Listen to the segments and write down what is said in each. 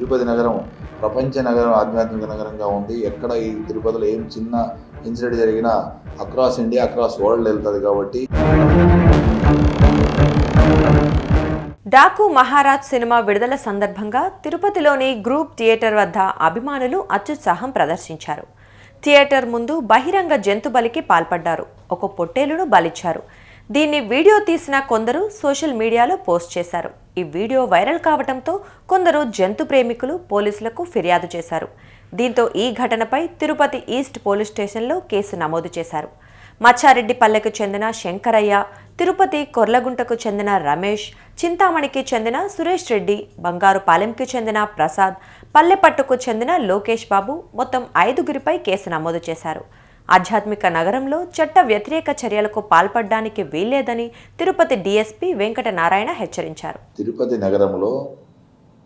తిరుపతి నగరం ప్రపంచ నగరం, ఆధ్యాత్మిక నగరంగా ఉంది. ఎక్కడ ఈ తిరుపతిలో ఏం చిన్న ఇన్సిడెంట్ జరిగినా అక్రాస్ ఇండియా, అక్రాస్ వరల్డ్ వెళ్తుంది కాబట్టి. డాకు మహారాజ్ సినిమా విడుదల సందర్భంగా తిరుపతిలోని గ్రూప్ థియేటర్ వద్ద అభిమానులు అత్యుత్సాహం ప్రదర్శించారు. థియేటర్ ముందు బహిరంగ జంతు బలికి పాల్పడ్డారు. ఒక పొట్టేలును బలిచ్చారు. దీన్ని వీడియో తీసిన కొందరు సోషల్ మీడియాలో పోస్ట్ చేశారు. ఈ వీడియో వైరల్ కావడంతో కొందరు జంతు ప్రేమికులు పోలీసులకు ఫిర్యాదు చేశారు. దీంతో ఈ ఘటనపై తిరుపతి ఈస్ట్ పోలీస్ స్టేషన్లో కేసు నమోదు చేశారు. మచ్చారెడ్డిపల్లెకు చెందిన శంకరయ్య, తిరుపతి కొర్లగుంటకు చెందిన రమేష్, చింతామణికి చెందిన సురేష్ రెడ్డి, బంగారుపాలెంకి చెందిన ప్రసాద్, పల్లెపట్టుకు చెందిన లోకేష్ బాబు మొత్తం 5గురిపై కేసు నమోదు చేశారు. ఆధ్యాత్మిక నగరంలో చట్ట వ్యతిరేక చర్యలకు పాల్పడడానికి వీల్లేదని తిరుపతి డీఎస్పీ వెంకటనారాయణ హెచ్చరించారు. తిరుపతి నగరంలో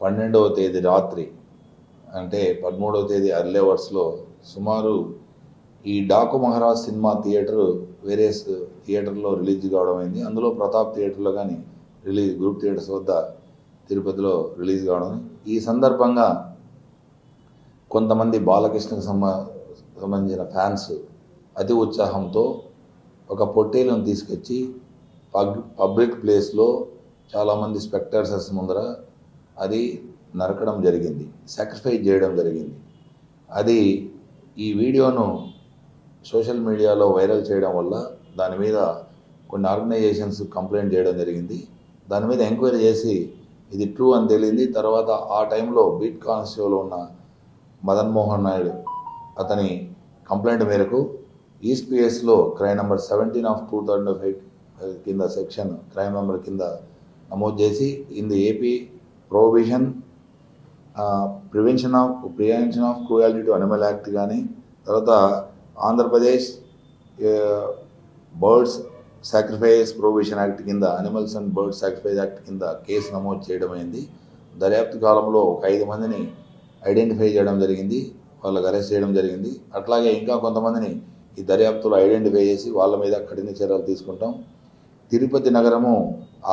12వ తేదీ రాత్రి అంటే 13వ తేదీ అర్లీ అవర్స్లో సుమారు ఈ Daaku Maharaj cinema theatre various థియేటర్లో రిలీజ్ కావడం అయింది. అందులో ప్రతాప్ థియేటర్లో కానీ గ్రూప్ థియేటర్స్ వద్ద తిరుపతిలో రిలీజ్ కావడం. ఈ సందర్భంగా కొంతమంది బాలకృష్ణకు సంబంధించిన ఫ్యాన్స్ అతి ఉత్సాహంతో ఒక పొట్టేలును తీసుకొచ్చి పబ్లిక్ ప్లేస్లో చాలామంది స్పెక్టర్స్ ముందర అది నరకడం జరిగింది, సాక్రిఫైస్ చేయడం జరిగింది. అది ఈ వీడియోను సోషల్ మీడియాలో వైరల్ చేయడం వల్ల దాని మీద కొన్ని ఆర్గనైజేషన్స్ కంప్లైంట్ చేయడం జరిగింది. దాని మీద ఎంక్వైరీ చేసి ఇది ట్రూ అని తేలింది. తర్వాత ఆ టైంలో బీట్ కానిస్టేబుల్ ఉన్న మదన్ మోహన్ నాయుడు అతని కంప్లైంట్ మేరకు ఈస్ట్ పిఎస్లో క్రైమ్ నెంబర్ 17/2005 కింద సెక్షన్ క్రైమ్ నెంబర్ కింద నమోదు చేసి in the AP prohibition prevention of cruelty to animal act కానీ, తర్వాత Andhra Pradesh birds sacrifice prohibition act కింద animals and birds sacrifice act కింద కేసు నమోదు చేయడమైంది. దర్యాప్తు కాలంలో ఒక 5 మందిని ఐడెంటిఫై చేయడం జరిగింది, వాళ్ళకి అరెస్ట్ చేయడం జరిగింది. అట్లాగే ఇంకా కొంతమందిని ఈ దర్యాప్తులో ఐడెంటిఫై చేసి వాళ్ళ మీద కఠిన చర్యలు తీసుకుంటాం. తిరుపతి నగరము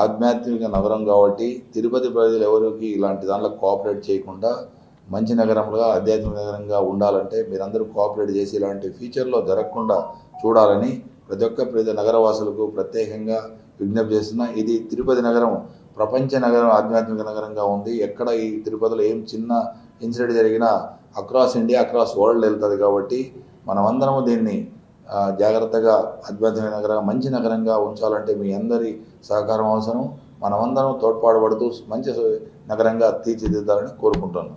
ఆధ్యాత్మిక నగరం కాబట్టి తిరుపతి ప్రజలు ఎవరికి ఇలాంటి దాంట్లో కోఆపరేట్ చేయకుండా మంచి నగరంగా ఆధ్యాత్మిక నగరంగా ఉండాలంటే మీరందరూ కోఆపరేట్ చేసి ఇలాంటి ఫ్యూచర్లో జరగకుండా చూడాలని ప్రతి ఒక్క నగరవాసులకు ప్రత్యేకంగా విజ్ఞప్తి చేస్తున్నా. ఇది తిరుపతి నగరం ప్రపంచ నగరం, ఆధ్యాత్మిక నగరంగా ఉంది. ఎక్కడ ఈ తిరుపతిలో ఏం చిన్న ఇన్సిడెంట్ జరిగినా అక్రాస్ ఇండియా, అక్రాస్ వరల్డ్ వెళ్తుంది కాబట్టి మనమందరము దీన్ని జాగ్రత్తగా ఆధ్యాత్మిక నగరంగా మంచి నగరంగా ఉంచాలంటే మీ అందరి సహకారం అవసరం. మనమందరం తోడ్పాటుపడుతూ మంచి నగరంగా తీర్చిదిద్దాలని కోరుకుంటున్నాం.